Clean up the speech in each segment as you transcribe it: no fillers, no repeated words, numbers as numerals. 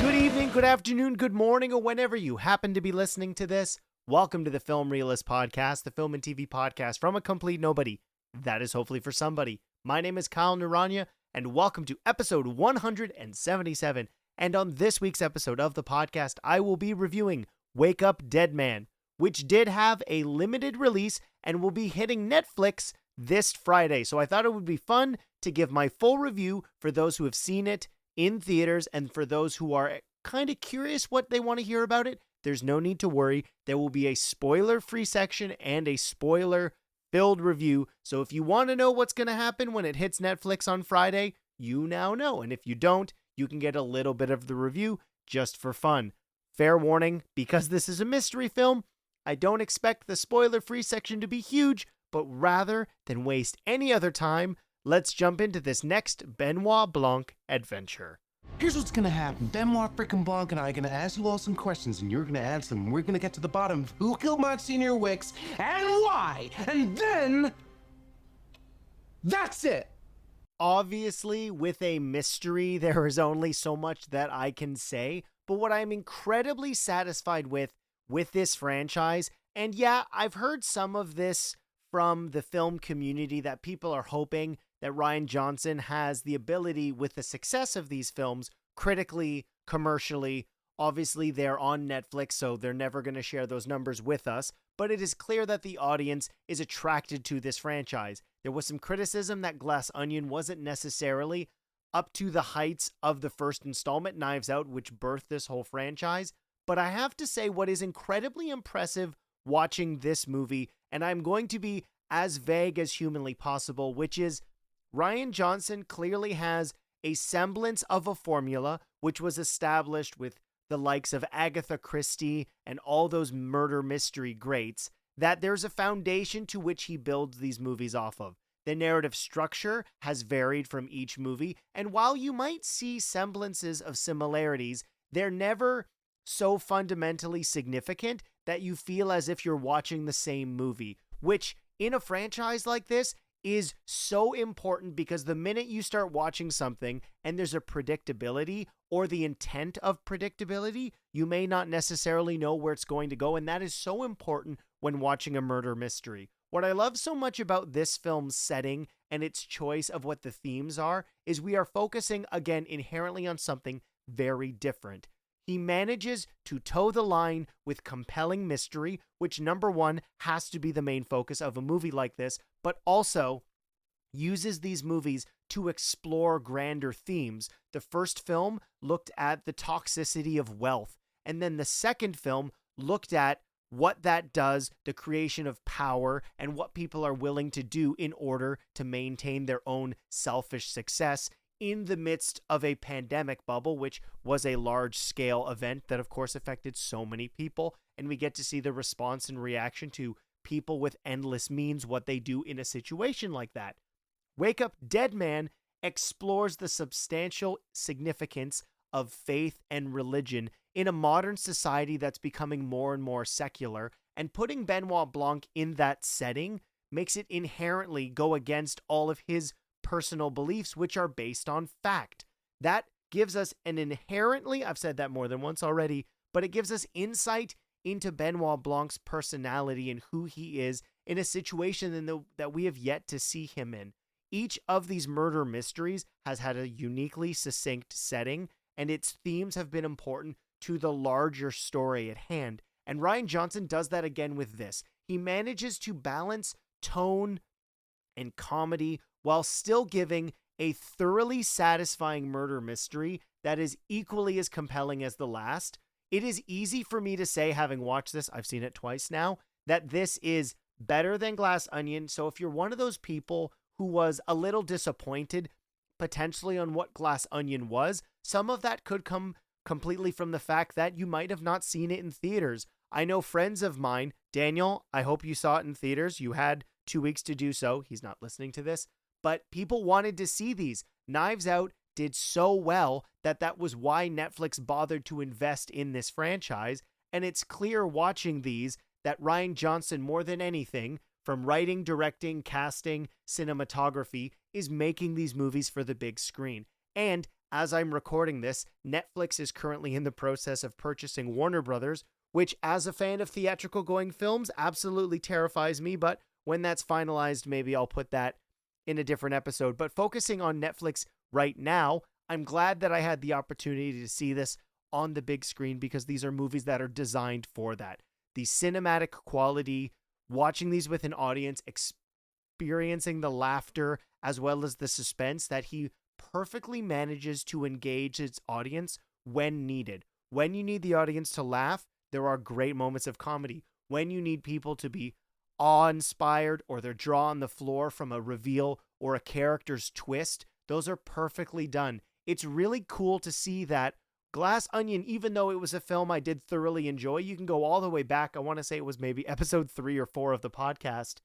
Good evening, good afternoon, good morning, or whenever you happen to be listening to this. Welcome to the Film Realist Podcast, the film and TV podcast from a complete nobody. That is hopefully for somebody. My name is Kyle Naranya, and welcome to episode 177. And on this week's episode of the podcast, I will be reviewing Wake Up Dead Man, which did have a limited release and will be hitting Netflix this Friday. So I thought it would be fun to give my full review for those who have seen it in theaters, and for those who are kind of curious what they want to hear about it, there's no need to worry. There will be a spoiler-free section and a spoiler-filled review. So if you want to know what's going to happen when it hits Netflix on Friday, you now know. And if you don't, you can get a little bit of the review just for fun. Fair warning, because this is a mystery film, I don't expect the spoiler-free section to be huge, but rather than waste any other time, let's jump into this next Benoit Blanc adventure. Here's what's gonna happen. Benoit frickin' Blanc and I are gonna ask you all some questions, and you're gonna answer them. We're gonna get to the bottom of who killed Monsignor Wicks and why. And then that's it. Obviously, with a mystery, there is only so much that I can say, but what I'm incredibly satisfied with this franchise, and yeah, I've heard some of this from the film community that people are hoping that Rian Johnson has the ability, with the success of these films, critically, commercially. Obviously, they're on Netflix, so they're never going to share those numbers with us, but it is clear that the audience is attracted to this franchise. There was some criticism that Glass Onion wasn't necessarily up to the heights of the first installment, Knives Out, which birthed this whole franchise, but I have to say what is incredibly impressive watching this movie, and I'm going to be as vague as humanly possible, which is Rian Johnson clearly has a semblance of a formula which was established with the likes of Agatha Christie and all those murder mystery greats, that there's a foundation to which he builds these movies off of. The narrative structure has varied from each movie, and while you might see semblances of similarities, they're never so fundamentally significant that you feel as if you're watching the same movie, which in a franchise like this is so important, because the minute you start watching something and there's a predictability or the intent of predictability, you may not necessarily know where it's going to go, and that is so important when watching a murder mystery. What I love so much about this film's setting and its choice of what the themes are is we are focusing, again, inherently on something very different. He manages to toe the line with compelling mystery, which, number one, has to be the main focus of a movie like this, but also uses these movies to explore grander themes. The first film looked at the toxicity of wealth, and then the second film looked at what that does, the creation of power, and what people are willing to do in order to maintain their own selfish success in the midst of a pandemic bubble, which was a large-scale event that, of course, affected so many people, and we get to see the response and reaction to people with endless means, what they do in a situation like that. Wake Up Dead Man explores the substantial significance of faith and religion in a modern society that's becoming more and more secular, and putting Benoit Blanc in that setting makes it inherently go against all of his personal beliefs, which are based on fact. That gives us an inherently, I've said that more than once already, but it gives us insight into Benoit Blanc's personality and who he is in a situation that we have yet to see him in. Each of these murder mysteries has had a uniquely succinct setting, and its themes have been important to the larger story at hand. And Rian Johnson does that again with this. He manages to balance tone and comedy while still giving a thoroughly satisfying murder mystery that is equally as compelling as the last. It is easy for me to say, having watched this, I've seen it twice now, that this is better than Glass Onion. So if you're one of those people who was a little disappointed potentially on what Glass Onion was, some of that could come completely from the fact that you might have not seen it in theaters. I know friends of mine, Daniel, I hope you saw it in theaters. You had 2 weeks to do so. He's not listening to this. But people wanted to see these. Knives Out did so well that was why Netflix bothered to invest in this franchise. And it's clear watching these that Rian Johnson, more than anything, from writing, directing, casting, cinematography, is making these movies for the big screen. And as I'm recording this, Netflix is currently in the process of purchasing Warner Brothers, which, as a fan of theatrical going films, absolutely terrifies me. But when that's finalized, maybe I'll put that in a different episode. But focusing on Netflix right now, I'm glad that I had the opportunity to see this on the big screen because these are movies that are designed for that. The cinematic quality, watching these with an audience, experiencing the laughter as well as the suspense that he perfectly manages to engage its audience when needed. When you need the audience to laugh, there are great moments of comedy. When you need people to be awe-inspired or their jaw on the floor from a reveal or a character's twist, those are perfectly done. It's really cool to see that Glass Onion, even though it was a film I did thoroughly enjoy, you can go all the way back. I want to say it was maybe episode 3 or 4 of the podcast.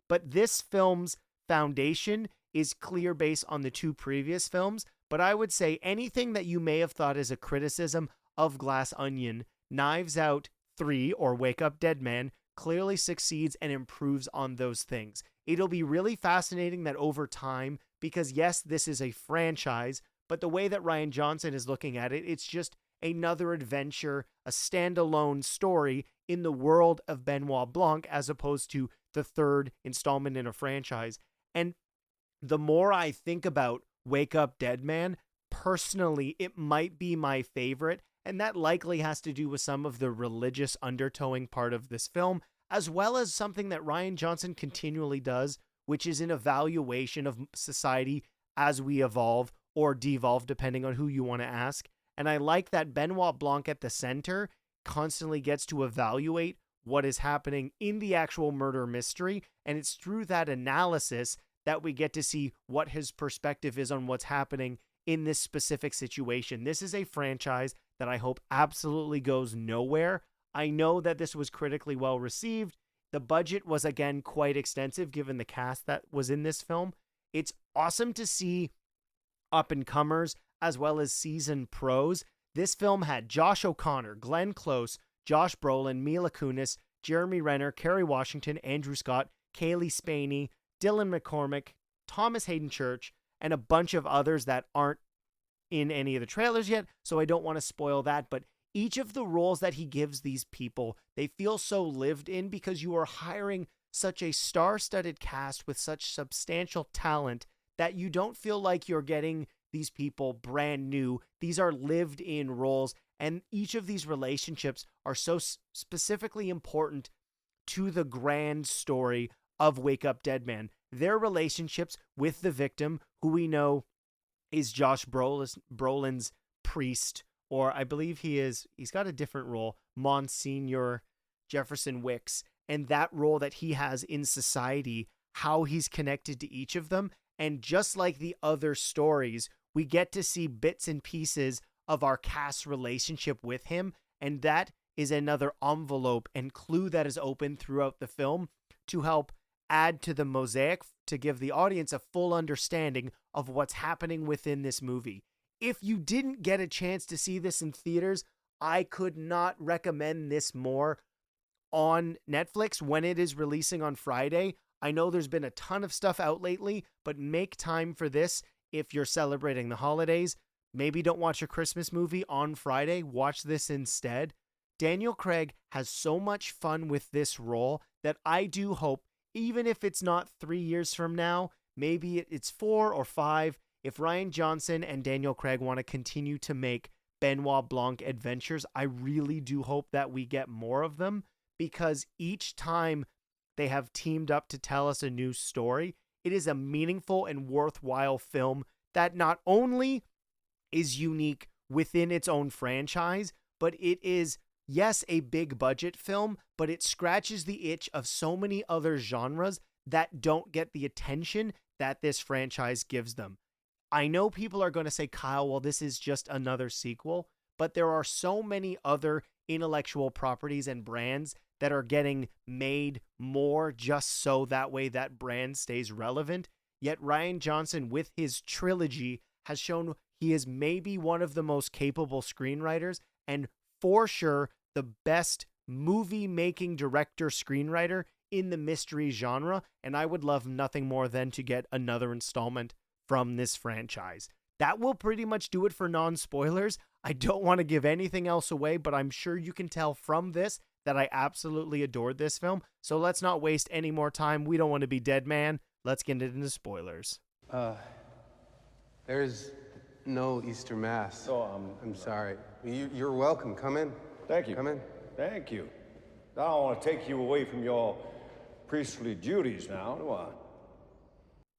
But this film's foundation is clear based on the 2 previous films. But I would say anything that you may have thought is a criticism of Glass Onion, Knives Out 3 or Wake Up Dead Man clearly succeeds and improves on those things. It'll be really fascinating that over time, because yes, this is a franchise, but the way that Rian Johnson is looking at it, it's just another adventure, a standalone story in the world of Benoit Blanc, as opposed to the 3rd installment in a franchise. And the more I think about Wake Up Dead Man, personally, it might be my favorite. And that likely has to do with some of the religious undertowing part of this film, as well as something that Rian Johnson continually does, which is an evaluation of society as we evolve or devolve, depending on who you want to ask. And I like that Benoit Blanc at the center constantly gets to evaluate what is happening in the actual murder mystery. And it's through that analysis that we get to see what his perspective is on what's happening in this specific situation. This is a franchise that I hope absolutely goes nowhere. I know that this was critically well received. The budget was, again, quite extensive given the cast that was in this film. It's awesome to see up-and-comers as well as seasoned pros. This film had Josh O'Connor, Glenn Close, Josh Brolin, Mila Kunis, Jeremy Renner, Kerry Washington, Andrew Scott, Kaylee Spaney, Dylan McCormick, Thomas Hayden Church, and a bunch of others that aren't in any of the trailers yet, so I don't want to spoil that. But each of the roles that he gives these people, they feel so lived in because you are hiring such a star-studded cast with such substantial talent that you don't feel like you're getting these people brand new. These are lived-in roles, and each of these relationships are so specifically important to the grand story of Wake Up Dead Man. Their relationships with the victim, who we know is Josh Brolin's priest, or I believe he's got a different role, Monsignor Jefferson Wicks, and that role that he has in society, how he's connected to each of them. And just like the other stories, we get to see bits and pieces of our cast's relationship with him, and that is another envelope and clue that is open throughout the film to help add to the mosaic to give the audience a full understanding of what's happening within this movie. If you didn't get a chance to see this in theaters, I could not recommend this more on Netflix when it is releasing on Friday. I know there's been a ton of stuff out lately, but make time for this if you're celebrating the holidays. Maybe don't watch a Christmas movie on Friday. Watch this instead. Daniel Craig has so much fun with this role that I do hope, even if it's not 3 years from now, maybe it's 4 or 5, if Rian Johnson and Daniel Craig want to continue to make Benoit Blanc adventures, I really do hope that we get more of them, because each time they have teamed up to tell us a new story, it is a meaningful and worthwhile film that not only is unique within its own franchise, but it is, yes, a big budget film, but it scratches the itch of so many other genres that don't get the attention that this franchise gives them. I know people are going to say, Kyle, well, this is just another sequel, but there are so many other intellectual properties and brands that are getting made more just so that way that brand stays relevant. Yet Rian Johnson, with his trilogy, has shown he is maybe one of the most capable screenwriters and for sure the best movie-making director-screenwriter in the mystery genre, and I would love nothing more than to get another installment from this franchise. that will pretty much do it for non-spoilers. I don't want to give anything else away, but I'm sure you can tell from this that I absolutely adored this film. So let's not waste any more time. We don't want to be dead man. Let's get into spoilers. There's no Easter Mass. Oh, I'm sorry. You're welcome. Come in. Thank you. Come in. Thank you. I don't want to take you away from your priestly duties now, do I?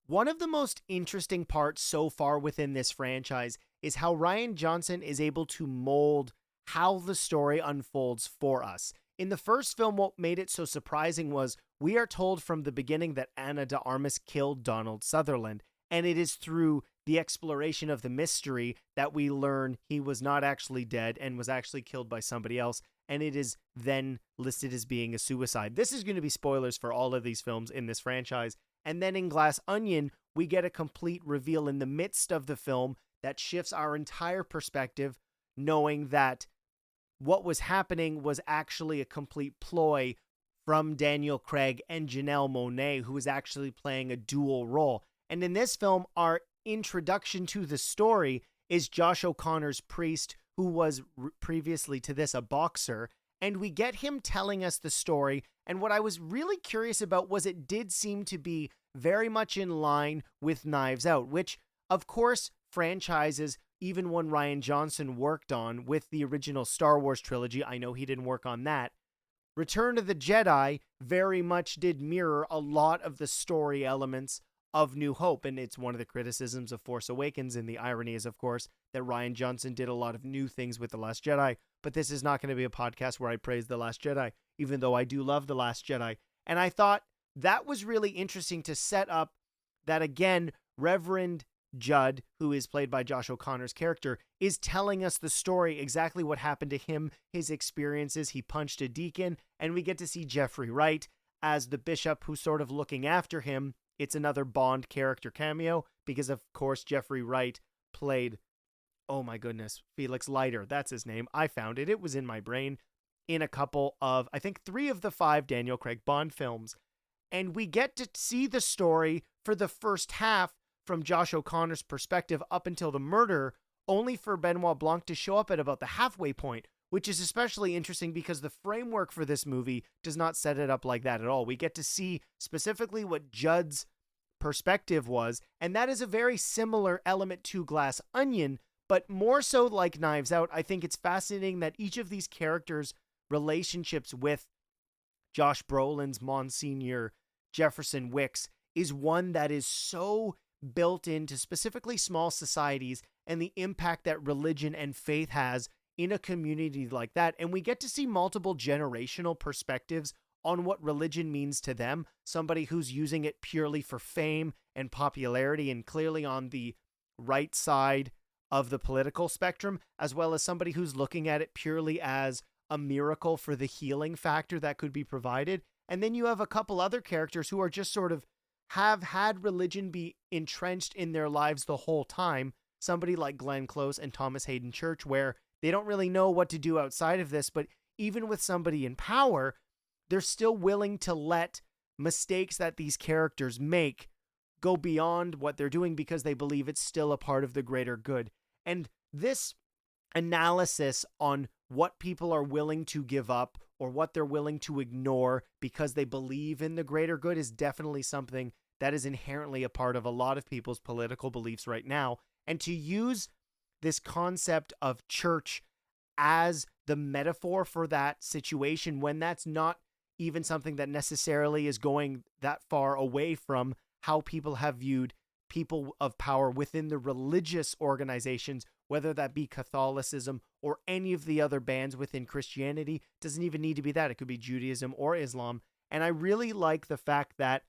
One of the most interesting parts so far within this franchise is how Rian Johnson is able to mold how the story unfolds for us. In the first film, what made it so surprising was we are told from the beginning that Ana de Armas killed Donald Sutherland, and it is through the exploration of the mystery that we learn he was not actually dead and was actually killed by somebody else, and it is then listed as being a suicide. This is going to be spoilers for all of these films in this franchise. And then in Glass Onion, we get a complete reveal in the midst of the film that shifts our entire perspective, knowing that what was happening was actually a complete ploy from Daniel Craig and Janelle Monáe, who was actually playing a dual role. And in this film, our introduction to the story is Josh O'Connor's priest, who was previously to this a boxer, and we get him telling us the story. And what I was really curious about was it did seem to be very much in line with Knives Out, which, of course, franchises, even one Rian Johnson worked on with the original Star Wars trilogy. I know he didn't work on that. Return of the Jedi very much did mirror a lot of the story elements of New Hope, and it's one of the criticisms of Force Awakens, and the irony is, of course, that Rian Johnson did a lot of new things with The Last Jedi, but this is not going to be a podcast where I praise The Last Jedi, even though I do love The Last Jedi. And I thought that was really interesting to set up that, again, Reverend Judd, who is played by Josh O'Connor's character, is telling us the story, exactly what happened to him, his experiences. He punched a deacon, and we get to see Jeffrey Wright as the bishop who's sort of looking after him. It's another Bond character cameo because, of course, Jeffrey Wright played, oh my goodness, Felix Leiter. That's his name. I found it. It was in my brain in a couple of, I think, 3 of the 5 Daniel Craig Bond films. And we get to see the story for the first half from Josh O'Connor's perspective up until the murder, only for Benoit Blanc to show up at about the halfway point, which is especially interesting because the framework for this movie does not set it up like that at all. We get to see specifically what Judd's perspective was, and that is a very similar element to Glass Onion, but more so like Knives Out. I think it's fascinating that each of these characters' relationships with Josh Brolin's Monsignor Jefferson Wicks is one that is so built into specifically small societies and the impact that religion and faith has in a community like that. And we get to see multiple generational perspectives on what religion means to them. Somebody who's using it purely for fame and popularity and clearly on the right side of the political spectrum, as well as somebody who's looking at it purely as a miracle for the healing factor that could be provided. And then you have a couple other characters who are just sort of have had religion be entrenched in their lives the whole time. Somebody like Glenn Close and Thomas Hayden Church, where they don't really know what to do outside of this, but even with somebody in power, they're still willing to let mistakes that these characters make go beyond what they're doing because they believe it's still a part of the greater good. And this analysis on what people are willing to give up or what they're willing to ignore because they believe in the greater good is definitely something that is inherently a part of a lot of people's political beliefs right now. And to use this concept of church as the metaphor for that situation, when that's not even something that necessarily is going that far away from how people have viewed people of power within the religious organizations, whether that be Catholicism or any of the other bands within Christianity. Doesn't even need to be that. It could be Judaism or Islam. And I really like the fact that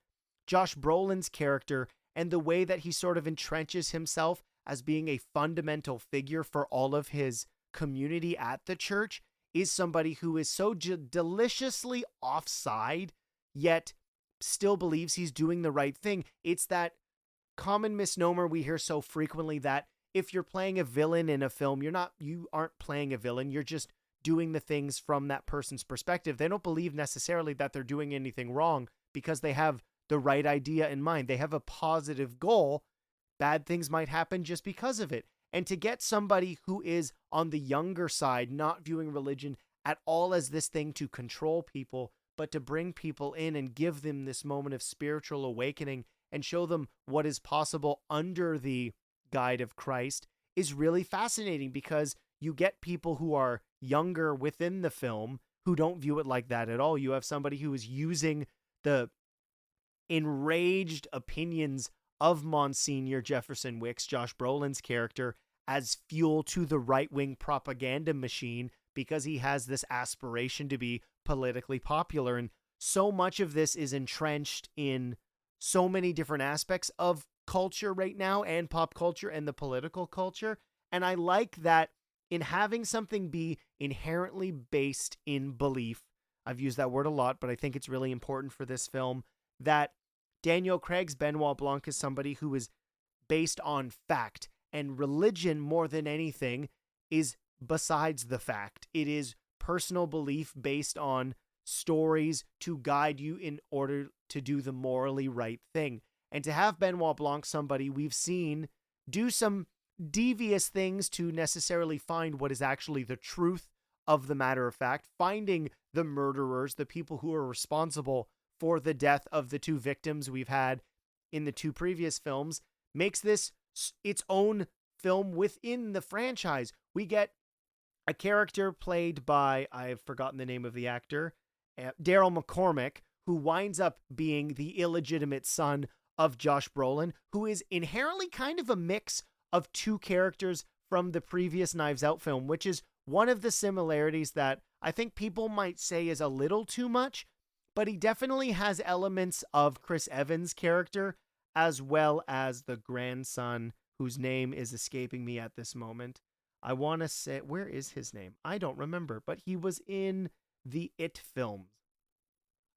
Josh Brolin's character and the way that he sort of entrenches himself as being a fundamental figure for all of his community at the church is somebody who is so deliciously offside, yet still believes he's doing the right thing. It's that common misnomer we hear so frequently that if you're playing a villain in a film, you aren't playing a villain. You're just doing the things from that person's perspective. They don't believe necessarily that they're doing anything wrong because they have the right idea in mind. They have a positive goal, bad things might happen just because of it. And to get somebody who is on the younger side, not viewing religion at all as this thing to control people, but to bring people in and give them this moment of spiritual awakening and show them what is possible under the guide of Christ is really fascinating, because you get people who are younger within the film who don't view it like that at all. You have somebody who is using the enraged opinions of Monsignor Jefferson Wicks, Josh Brolin's character, as fuel to the right-wing propaganda machine, because he has this aspiration to be politically popular. And so much of this is entrenched in so many different aspects of culture right now, and pop culture and the political culture. And I like that in having something be inherently based in belief. I've used that word a lot, but I think it's really important for this film that Daniel Craig's Benoit Blanc is somebody who is based on fact, and religion, more than anything, is besides the fact. It is personal belief based on stories to guide you in order to do the morally right thing. And to have Benoit Blanc, somebody we've seen do some devious things to necessarily find what is actually the truth of the matter of fact, finding the murderers, the people who are responsible for the death of the two victims we've had in the two previous films, makes this its own film within the franchise. We get a character played by, I've forgotten the name of the actor, Daryl McCormack, who winds up being the illegitimate son of Josh Brolin, who is inherently kind of a mix of two characters from the previous Knives Out film, which is one of the similarities that I think people might say is a little too much, but he definitely has elements of Chris Evans' character, as well as the grandson, whose name is escaping me at this moment. I want to say, where is his name? I don't remember, but he was in the It films.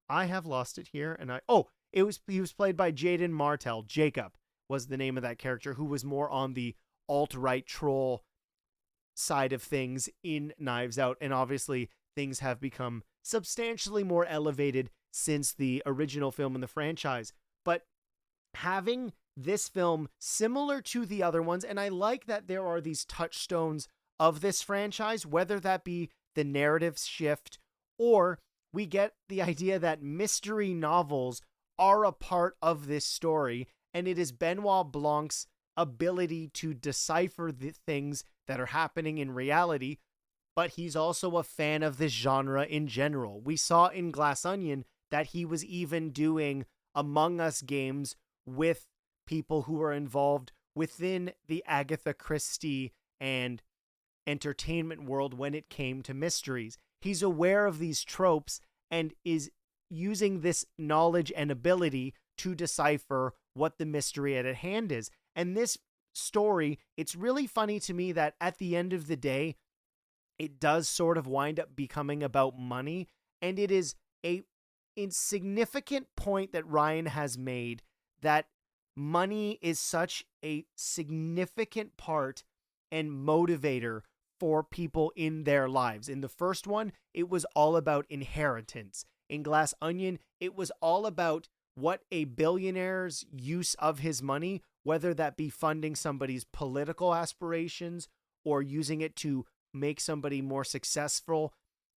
I have lost it here, and he was played by Jaden Martell. Jacob was the name of that character, who was more on the alt-right troll side of things in Knives Out, and obviously things have become substantially more elevated since the original film in the franchise. But having this film similar to the other ones, and I like that there are these touchstones of this franchise, whether that be the narrative shift, or we get the idea that mystery novels are a part of this story, and it is Benoit Blanc's ability to decipher the things that are happening in reality, but he's also a fan of this genre in general. We saw in Glass Onion that he was even doing Among Us games with people who are involved within the Agatha Christie and entertainment world when it came to mysteries. He's aware of these tropes and is using this knowledge and ability to decipher what the mystery at hand is. And this story, it's really funny to me that at the end of the day, it does sort of wind up becoming about money. And it is a insignificant point that Ryan has made, that money is such a significant part and motivator for people in their lives. In the first one, it was all about inheritance. In Glass Onion, it was all about what a billionaire's use of his money, whether that be funding somebody's political aspirations or using it to make somebody more successful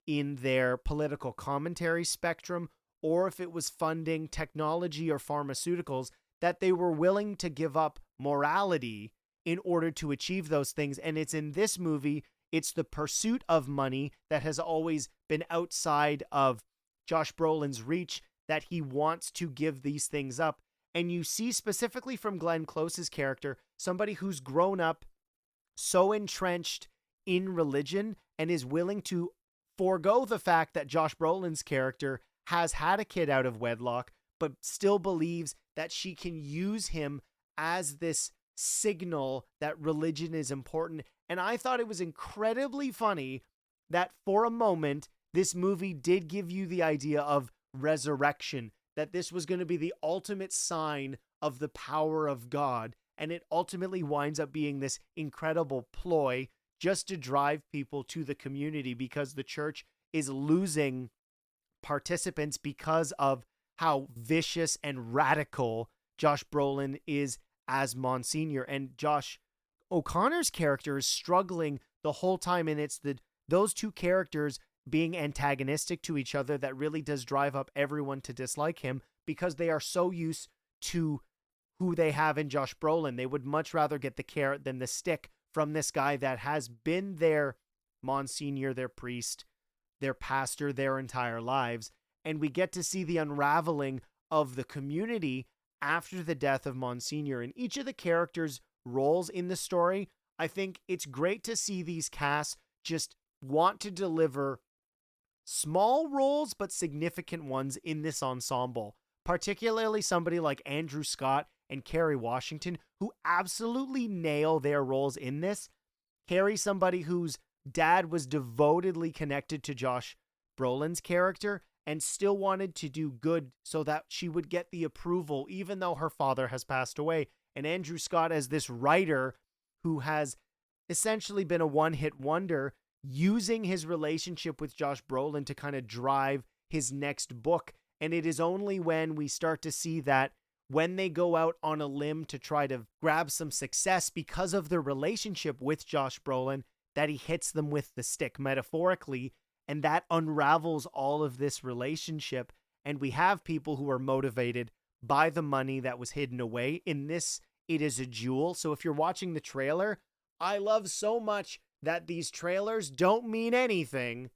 in their political commentary spectrum, or if it was funding technology or pharmaceuticals, that they were willing to give up morality in order to achieve those things. And it's in this movie, it's the pursuit of money that has always been outside of Josh Brolin's reach, that he wants to give these things up. And you see specifically from Glenn Close's character, somebody who's grown up so entrenched in religion and is willing to forego the fact that Josh Brolin's character has had a kid out of wedlock, but still believes that she can use him as this signal that religion is important. And I thought it was incredibly funny that for a moment, this movie did give you the idea of resurrection, that this was going to be the ultimate sign of the power of God. And it ultimately winds up being this incredible ploy just to drive people to the community, because the church is losing participants because of how vicious and radical Josh Brolin is as Monsignor. And Josh O'Connor's character is struggling the whole time, and it's those two characters being antagonistic to each other that really does drive up everyone to dislike him, because they are so used to who they have in Josh Brolin. They would much rather get the carrot than the stick from this guy that has been their Monsignor, their priest, their pastor their entire lives. And we get to see the unraveling of the community after the death of Monsignor. And each of the characters' roles in the story, I think it's great to see these casts just want to deliver small roles but significant ones in this ensemble, particularly somebody like Andrew Scott and Kerry Washington, who absolutely nail their roles in this. Kerry, somebody whose dad was devotedly connected to Josh Brolin's character and still wanted to do good so that she would get the approval even though her father has passed away. And Andrew Scott as this writer who has essentially been a one-hit wonder, using his relationship with Josh Brolin to kind of drive his next book. And it is only when we start to see that when they go out on a limb to try to grab some success because of their relationship with Josh Brolin, that he hits them with the stick, metaphorically, and that unravels all of this relationship. And we have people who are motivated by the money that was hidden away. In this, it is a jewel. So if you're watching the trailer, I love so much that these trailers don't mean anything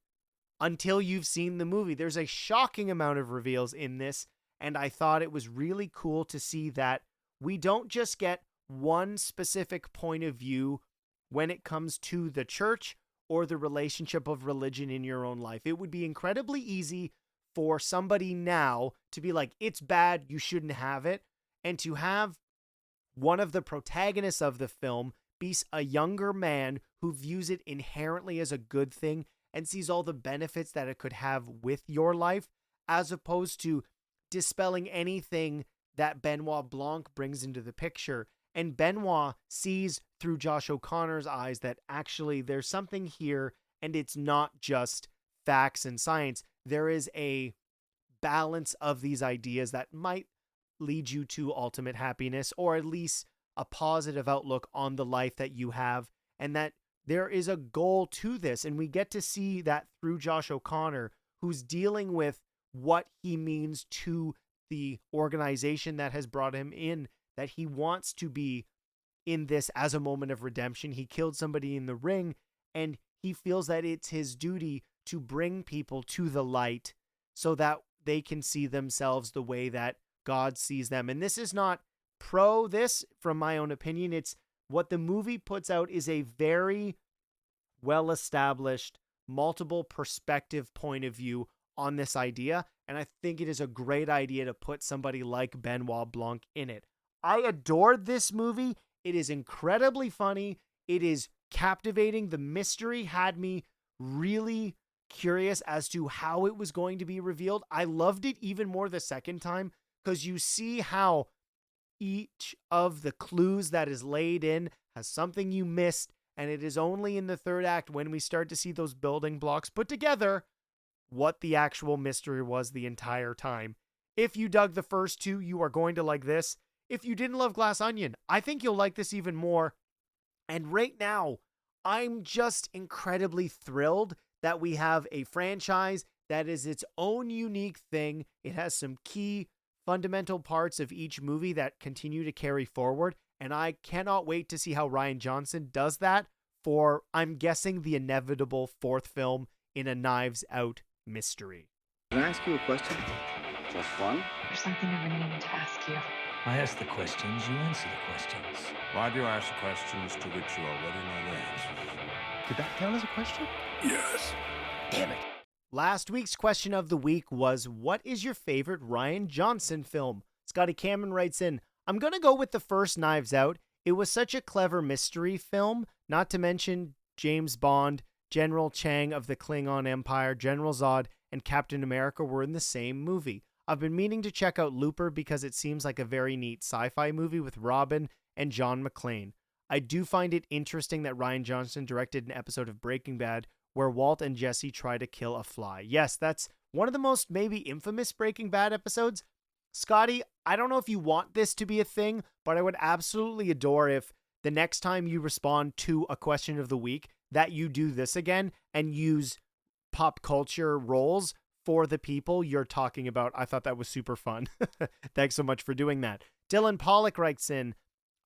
until you've seen the movie. There's a shocking amount of reveals in this, and I thought it was really cool to see that we don't just get one specific point of view when it comes to the church or the relationship of religion in your own life. It would be incredibly easy for somebody now to be like, it's bad, you shouldn't have it, and to have one of the protagonists of the film be a younger man who views it inherently as a good thing and sees all the benefits that it could have with your life, as opposed to dispelling anything that Benoit Blanc brings into the picture. And Benoit sees through Josh O'Connor's eyes that actually there's something here, and it's not just facts and science. There is a balance of these ideas that might lead you to ultimate happiness, or at least a positive outlook on the life that you have, and that there is a goal to this. And we get to see that through Josh O'Connor, who's dealing with what he means to the organization that has brought him in, that he wants to be in this as a moment of redemption. He killed somebody in the ring, and he feels that it's his duty to bring people to the light so that they can see themselves the way that God sees them. And this is not pro this from my own opinion. It's what the movie puts out is a very well-established, multiple perspective point of view on this idea. And I think it is a great idea to put somebody like Benoit Blanc in it. I adored this movie. It is incredibly funny. It is captivating. The mystery had me really curious as to how it was going to be revealed. I loved it even more the second time because you see how each of the clues that is laid in has something you missed, and it is only in the third act when we start to see those building blocks put together what the actual mystery was the entire time. If you dug the first two, you are going to like this. If you didn't love Glass Onion, I think you'll like this even more. And right now, I'm just incredibly thrilled that we have a franchise that is its own unique thing. It has some key fundamental parts of each movie that continue to carry forward, and I cannot wait to see how Rian Johnson does that for, I'm guessing, the inevitable fourth film in a Knives Out mystery. Can I ask you a question? Just fun? There's something I've been meaning to ask you. I ask the questions, you answer the questions. Why do you ask questions to which you already know the answers? Did that count as a question? Yes. Damn it. Last week's question of the week was, what is your favorite Rian Johnson film? Scotty Cameron writes in, I'm going to go with the first Knives Out. It was such a clever mystery film, not to mention James Bond, General Chang of the Klingon Empire, General Zod, and Captain America were in the same movie. I've been meaning to check out Looper because it seems like a very neat sci-fi movie with Robin and John McClane. I do find it interesting that Rian Johnson directed an episode of Breaking Bad where Walt and Jesse try to kill a fly. Yes, that's one of the most maybe infamous Breaking Bad episodes. Scotty, I don't know if you want this to be a thing, but I would absolutely adore if the next time you respond to a question of the week that you do this again and use pop culture roles for the people you're talking about. I thought that was super fun. Thanks so much for doing that. Dylan Pollock writes in,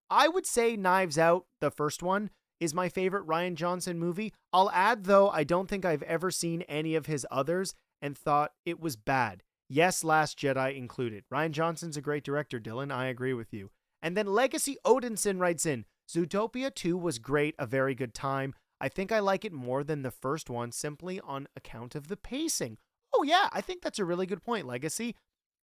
I would say Knives Out, the first one, is my favorite Rian Johnson movie. I'll add, though, I don't think I've ever seen any of his others and thought it was bad. Yes, Last Jedi included. Rian Johnson's a great director, Dylan. I agree with you. And then Legacy Odinson writes in, Zootopia 2 was great, a very good time. I think I like it more than the first one simply on account of the pacing. Oh yeah, I think that's a really good point, Legacy.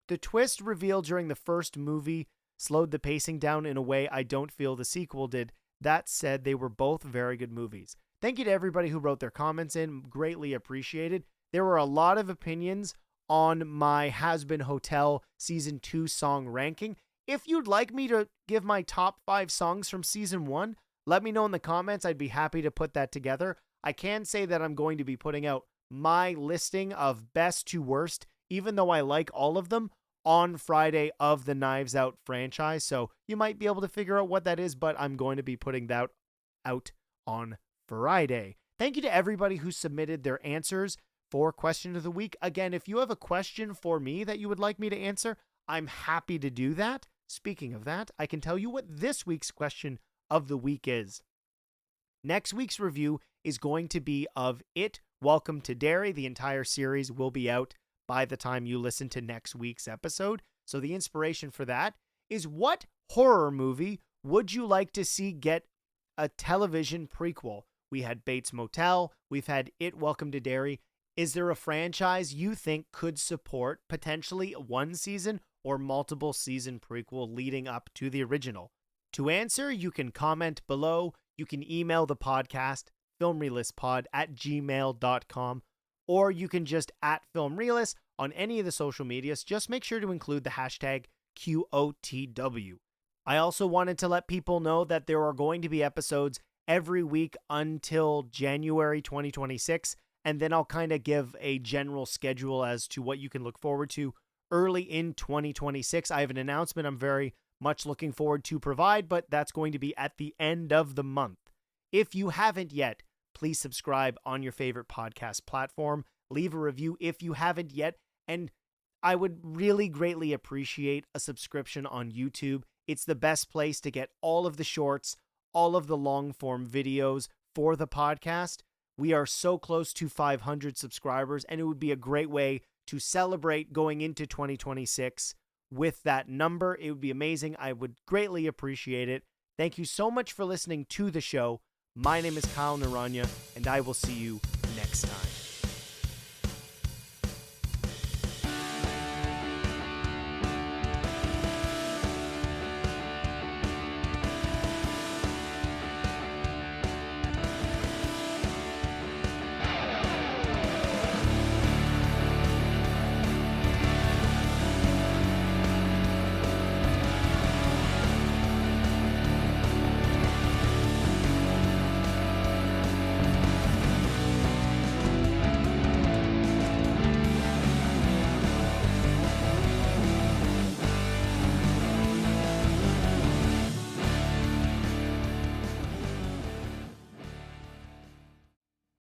The twist revealed during the first movie slowed the pacing down in a way I don't feel the sequel did. That said, they were both very good movies. Thank you to everybody who wrote their comments in. Greatly appreciated. There were a lot of opinions on my Has Been Hotel Season 2 song ranking. If you'd like me to give my top 5 songs from Season 1, let me know in the comments. I'd be happy to put that together. I can say that I'm going to be putting out my listing of best to worst, even though I like all of them, on Friday of the Knives Out franchise. So you might be able to figure out what that is, but I'm going to be putting that out on Friday. Thank you to everybody who submitted their answers for Question of the Week. Again, if you have a question for me that you would like me to answer, I'm happy to do that. Speaking of that, I can tell you what this week's Question of the Week is. Next week's review is going to be of It, Welcome to Derry. The entire series will be out by the time you listen to next week's episode. So the inspiration for that is, what horror movie would you like to see get a television prequel? We had Bates Motel. We've had It, Welcome to Derry. Is there a franchise you think could support potentially one season or multiple season prequel leading up to the original? To answer, you can comment below. You can email the podcast, filmreelistspod@gmail.com, or you can just @filmreelist on any of the social medias. Just make sure to include the hashtag QOTW. I also wanted to let people know that there are going to be episodes every week until January 2026, and then I'll kind of give a general schedule as to what you can look forward to early in 2026. I have an announcement I'm very much looking forward to provide, but that's going to be at the end of the month. If you haven't yet, please subscribe on your favorite podcast platform. Leave a review if you haven't yet, and I would really greatly appreciate a subscription on YouTube. It's the best place to get all of the shorts, all of the long-form videos for the podcast. We are so close to 500 subscribers, and it would be a great way to celebrate going into 2026 with that number. It would be amazing. I would greatly appreciate it. Thank you so much for listening to the show. My name is Kyle Naranya, and I will see you next time.